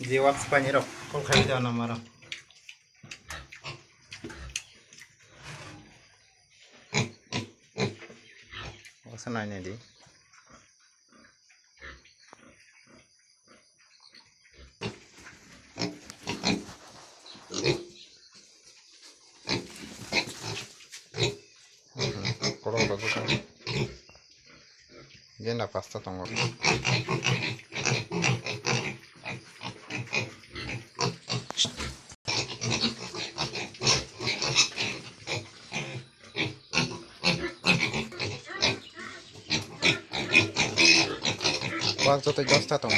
Jewak Spanyol, kol kayak itu nama orang. Senangnya di. Kalau bagus kan. Dia nggak pasta tunggu. Waktu itu just datang.